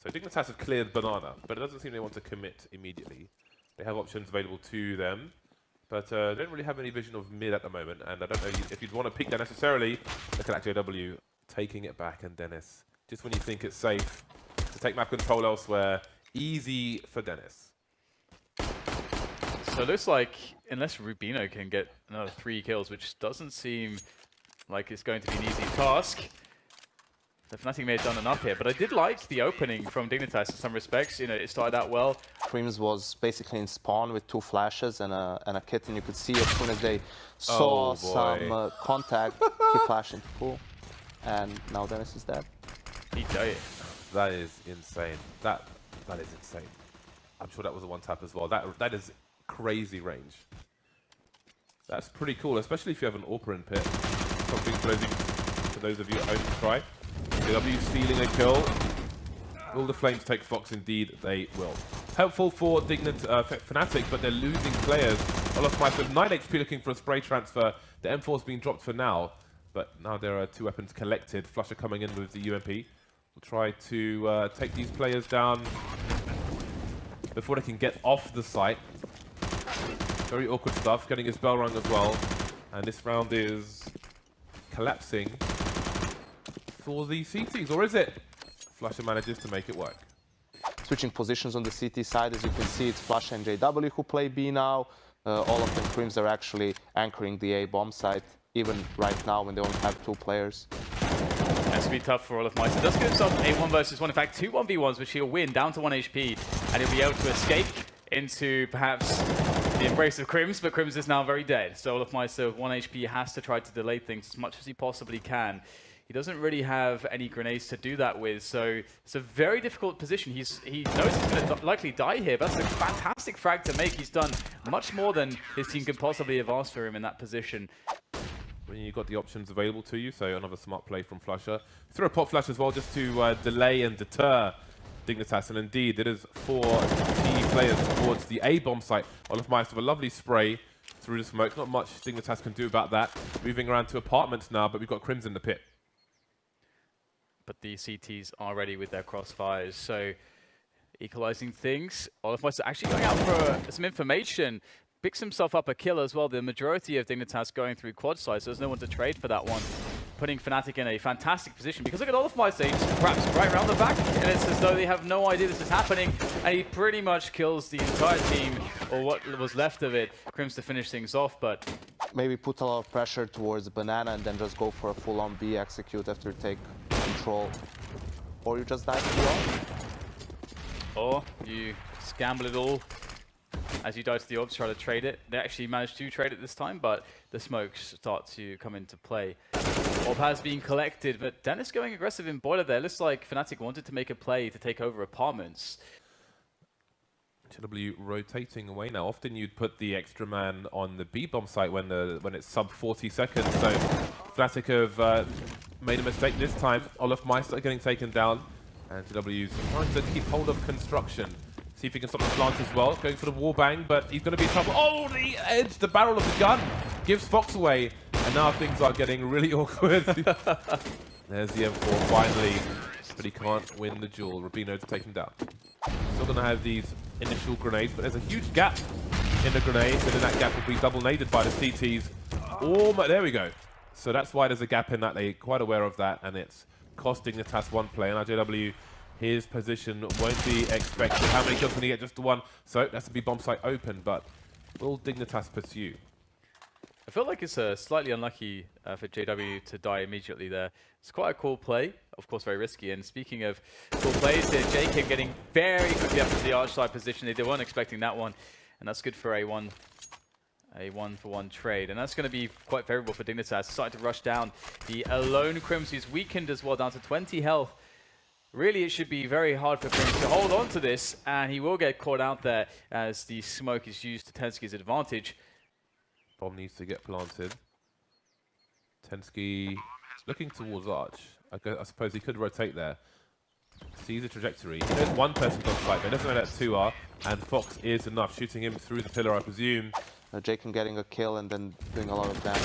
So Dignitas have cleared Banana, but it doesn't seem they want to commit immediately. They have options available to them, but they don't really have any vision of mid at the moment, and I don't know if you'd want to pick that necessarily. Look at that JW taking it back, and Dennis, just when you think it's safe to take map control elsewhere, easy for Dennis. So it looks like, unless Rubino can get another 3 kills, which doesn't seem like it's going to be an easy task, the Fnatic may have done enough here. But I did like the opening from Dignitas in some respects. You know, it started out well. Crims was basically in spawn with 2 flashes and a kit, and you could see as soon as they saw some contact, he flashed into pool. And now Dennis is dead. He died. That is insane. That is insane. I'm sure that was a one-tap as well. That is crazy range. That's pretty cool, especially if you have an AWPer in pit. Something for those of you at home to try. JW stealing a kill. Will the Flames take Fox? Indeed, they will. Helpful for Fnatic, but they're losing players. Olofmeister with 9 HP looking for a spray transfer. The M4's been dropped for now, but now there are 2 weapons collected. Flusher coming in with the UMP. We'll try to take these players down before they can get off the site. Very awkward stuff, getting his bell rung as well. And this round is collapsing for the CTs, or is it? Flusher manages to make it work. Switching positions on the CT side, as you can see, it's Flusher and JW who play B now. All of them Crims are actually anchoring the A bomb site, even right now when they only have 2 players. That's going to be tough for Olofmeister. Does give himself a 1 versus 1. In fact, 2 1v1s, which he'll win down to 1 HP, and he'll be able to escape into perhaps the embrace of Crims, but Crims is now very dead. So Olofmeister with 1 HP has to try to delay things as much as he possibly can. He doesn't really have any grenades to do that with, so it's a very difficult position. He knows he's going to likely die here, but that's a fantastic frag to make. He's done much more than his team could possibly have asked for him in that position. When you've got the options available to you, so another smart play from Flusher. Throw a pop flash as well, just to delay and deter Dignitas, and indeed it is 4 key players towards the A bomb site. Olofmeister with a lovely spray through the smoke. Not much Dignitas can do about that. Moving around to apartments now, but we've got Crims in the pit. But the CTs are ready with their crossfires, so equalizing things. Olofmeister actually going out for some information. Picks himself up a kill as well. The majority of Dignitas going through quad side, so there's no one to trade for that one. Putting Fnatic in a fantastic position, because look at Olofmeister, he's perhaps right around the back, and it's as though they have no idea this is happening, and he pretty much kills the entire team, or what was left of it. Crims to finish things off, but maybe put a lot of pressure towards Banana and then just go for a full-on B execute after take control. Or you just die to the off. Or you scamble it all as you die to the orbs, try to trade it. They actually managed to trade it this time, but the smokes start to come into play. Orb has been collected, but Dennis going aggressive in boiler there. Looks like Fnatic wanted to make a play to take over apartments. JW rotating away now. Often you'd put the extra man on the B bomb site when it's sub 40 seconds. So Fnatic have made a mistake this time. Olofmeister getting taken down, and JW's trying to keep hold of construction. See if he can stop the plant as well. Going for the wallbang, but he's going to be in trouble. Oh, the edge, the barrel of the gun gives Fox away, and now things are getting really awkward. There's the M4 finally, but he can't win the duel. Rubino to take him down. Still going to have these initial grenades, but there's a huge gap in the grenades, and then that gap will be double naded by the CTs. Oh, there we go. So that's why there's a gap in that. They're quite aware of that, and it's costing the TAS 1 play. And JW, his position won't be expected. How many kills can he get? Just the 1. So that's to be bomb site open, but will Dignitas pursue? I feel like it's slightly unlucky for JW to die immediately there. It's quite a cool play, of course very risky. And speaking of cool plays here, Jacob getting very quickly up to the arch side position. They weren't expecting that one, and that's good for a one-for-one trade. And that's going to be quite favorable for Dignitas. Starting to rush down the alone Crims, who's weakened as well, down to 20 health. Really, it should be very hard for Crims to hold on to this, and he will get caught out there as the smoke is used to Tensky's advantage. Bomb needs to get planted. Tensky looking towards Arch. I suppose he could rotate there. Sees the trajectory. There's one person on site, but doesn't know that 2 are. And Fox is enough, shooting him through the pillar, I presume. Jacob getting a kill and then doing a lot of damage.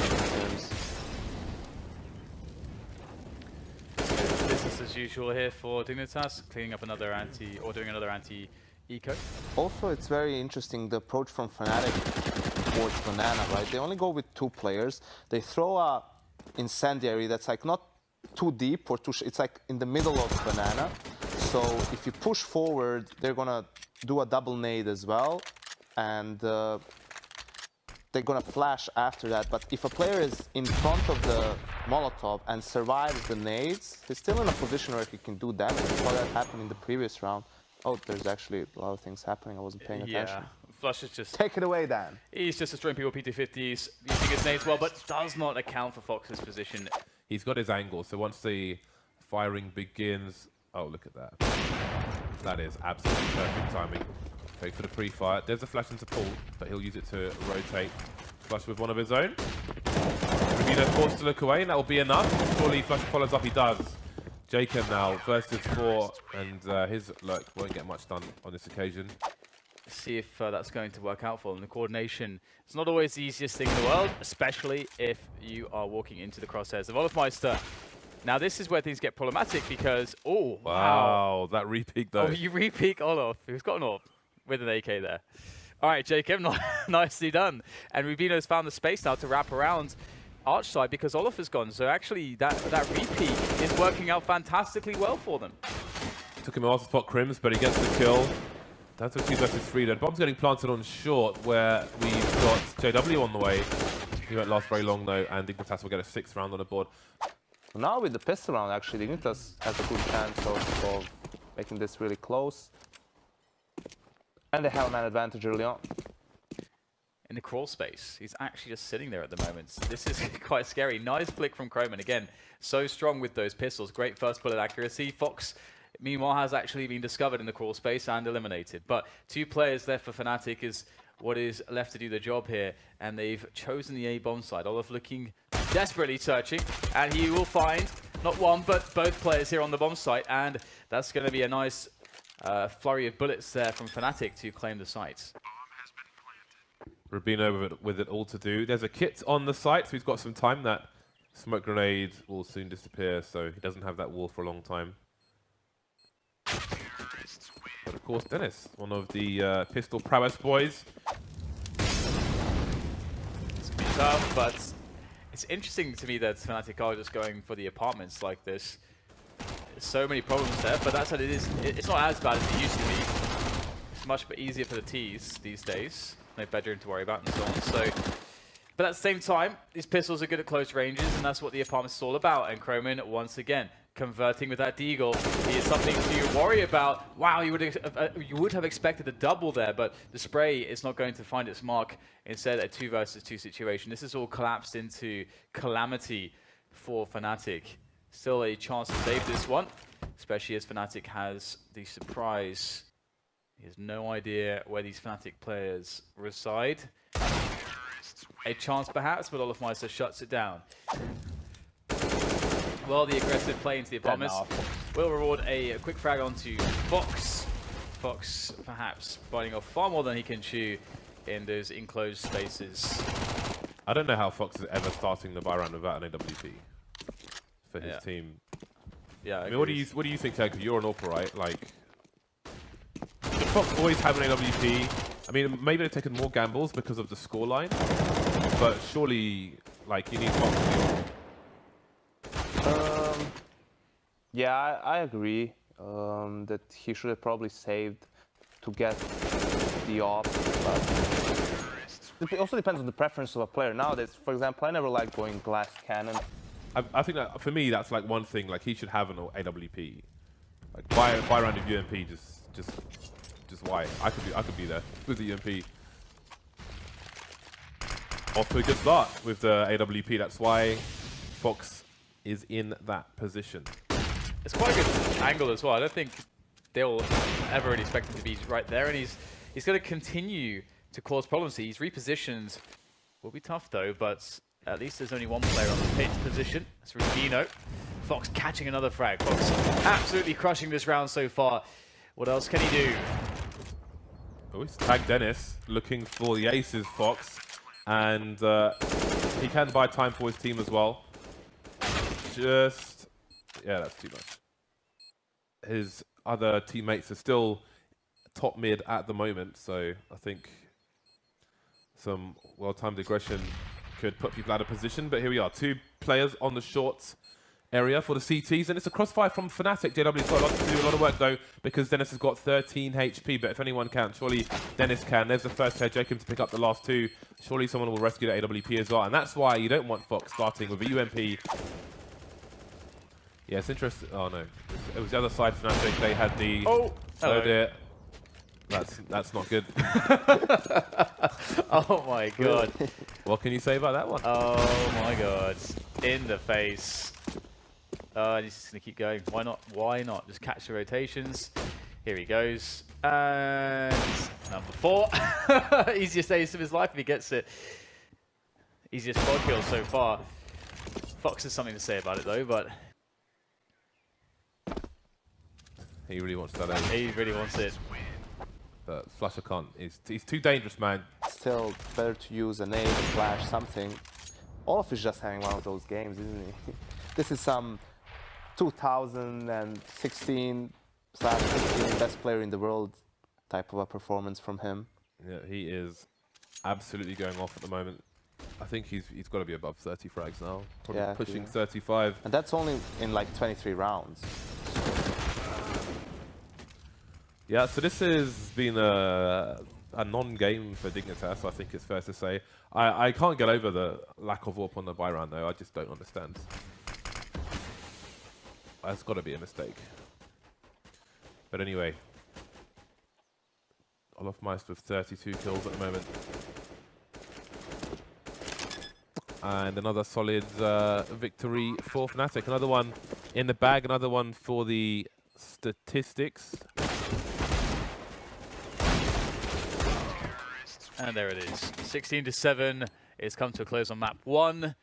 This is as usual here for Dignitas, cleaning up another anti, or doing another anti-eco. Also, it's very interesting, the approach from Fnatic towards Banana, right? They only go with 2 players. They throw a incendiary that's like not too deep or too... It's like in the middle of Banana. So if you push forward, they're gonna do a double nade as well. And they're gonna flash after that. But if a player is in front of the Molotov and survives the nades, he's still in a position where he can do damage. We saw that happen in the previous round. Oh, there's actually a lot of things happening. I wasn't paying attention. Yeah, Flush is just... Take it away, Dan. He's just destroying people with PT50s, using his nades well, but does not account for Fox's position. He's got his angle, so once the firing begins... Oh, look at that. That is absolutely perfect timing. Wait for the pre-fire. There's a flash into Paul, but he'll use it to rotate. Flush with one of his own. Rubino's forced to look away, and that will be enough. Surely Flush follows up, he does. Jacob now versus 4, and his lurk won't get much done on this occasion. See if that's going to work out for them. The coordination is not always the easiest thing in the world, especially if you are walking into the crosshairs of Olafmeister. Now this is where things get problematic because, oh, wow, that re-peek though. Oh, you re-peek Olaf, who's got an AWP with an AK there. All right, Jacob, nicely done. And Rubino's found the space now to wrap around Arch side because Olaf has gone. So actually, that re-peek is working out fantastically well for them. Took him off to spot Crims, but he gets the kill. That's what 2 versus 3. The bomb's getting planted on short, where we've got JW on the way. He won't last very long though, and Dignitas will get a 6th round on the board. Now with the pistol round, actually, Dignitas has a good chance of making this really close. And they have a man advantage early on. In the crawl space, he's actually just sitting there at the moment. This is quite scary. Nice flick from Croman. Again, so strong with those pistols. Great first bullet accuracy. Fox, meanwhile, has actually been discovered in the crawl space and eliminated. But 2 players left for Fnatic is what is left to do the job here. And they've chosen the A-bomb side. Olaf looking desperately searching. And he will find not one, but both players here on the bomb site. And that's going to be a nice flurry of bullets there from Fnatic to claim the site. Rubino with it all to do. There's a kit on the site, so he's got some time. That smoke grenade will soon disappear, so he doesn't have that wall for a long time. But of course, Dennis, one of the pistol prowess boys. It's been tough, but it's interesting to me that Fnatic are just going for the apartments like this. There's so many problems there, but that's what it is. It's not as bad as it used to be. It's much easier for the T's these days. No bedroom to worry about and so on. So, but at the same time, these pistols are good at close ranges, and that's what the apartment is all about. And Croman, once again, converting with that deagle. He is something to worry about. Wow, you would have expected a double there, but the spray is not going to find its mark. Instead, a 2 versus 2 situation. This is all collapsed into calamity for Fnatic. Still a chance to save this one, especially as Fnatic has the surprise. He has no idea where these Fnatic players reside. A chance perhaps, but Olafmeister shuts it down. Well, the aggressive play into the apartments will reward a quick frag onto Fox. Fox perhaps biting off far more than he can chew in those enclosed spaces. I don't know how Fox is ever starting the buy round without an AWP for his team. Yeah, I mean, what do you think, Jacob? You're an AWP, right? Like, did Fox always have an AWP? I mean, maybe they've taken more gambles because of the scoreline, but surely, like, you need Fox to be on. Yeah, I agree that he should have probably saved to get the off. But it also depends on the preference of a player. Nowadays, for example, I never liked going glass cannon. I think that for me, that's like one thing. Like, he should have an AWP. Like, buy round of UMP, just why? I could be there with the UMP. Off to a good start with the AWP. That's why Fox is in that position. It's quite a good angle as well. I don't think they'll ever really expect him to be right there, and he's going to continue to cause problems. He's repositioned. Will be tough though, but at least there's only one player on the pit position. That's Rubino. Fox catching another frag. Fox absolutely crushing this round so far. What else can he do? Oh, he's tagged Dennis, looking for the aces, Fox, and he can buy time for his team as well. Yeah, that's too much. his other teammates are still top mid at the moment, so I think some well-timed aggression could put people out of position. But here we are, 2 players on the short area for the CTs, and it's a crossfire from Fnatic. JW's got a lot to do, a lot of work though, because Dennis has got 13 HP, but if anyone can, surely Dennis can. There's the first head, Jacob to pick up the last 2. Surely someone will rescue the AWP as well, and that's why you don't want Fox starting with a UMP. Yeah, it's interesting. Oh no, it was the other side. Fnatic, they had the... Oh, hello. That's not good. Oh my god. What can you say about that one? Oh my god. In the face. He's just going to keep going. Why not? Why not? Just catch the rotations. Here he goes. And number 4. Easiest ace of his life if he gets it. Easiest quad kill so far. Fox has something to say about it though, but... He really wants that ace. He really wants it. But Flusher can't. He's too dangerous, man. Still better to use a nade, a flash, something. Olaf is just having one of those games, isn't he? This is some 2016/15 best player in the world type of a performance from him. Yeah, he is absolutely going off at the moment. I think he's got to be above 30 frags now. Probably pushing 35. And that's only in like 23 rounds. Yeah, so this has been a non-game for Dignitas, I think it's fair to say. I can't get over the lack of warp on the buy round though, I just don't understand. That's got to be a mistake. But anyway, Olaf Meist with 32 kills at the moment. And another solid victory for Fnatic. Another one in the bag, another one for the statistics. And there it is. 16-7. It's come to a close on map 1.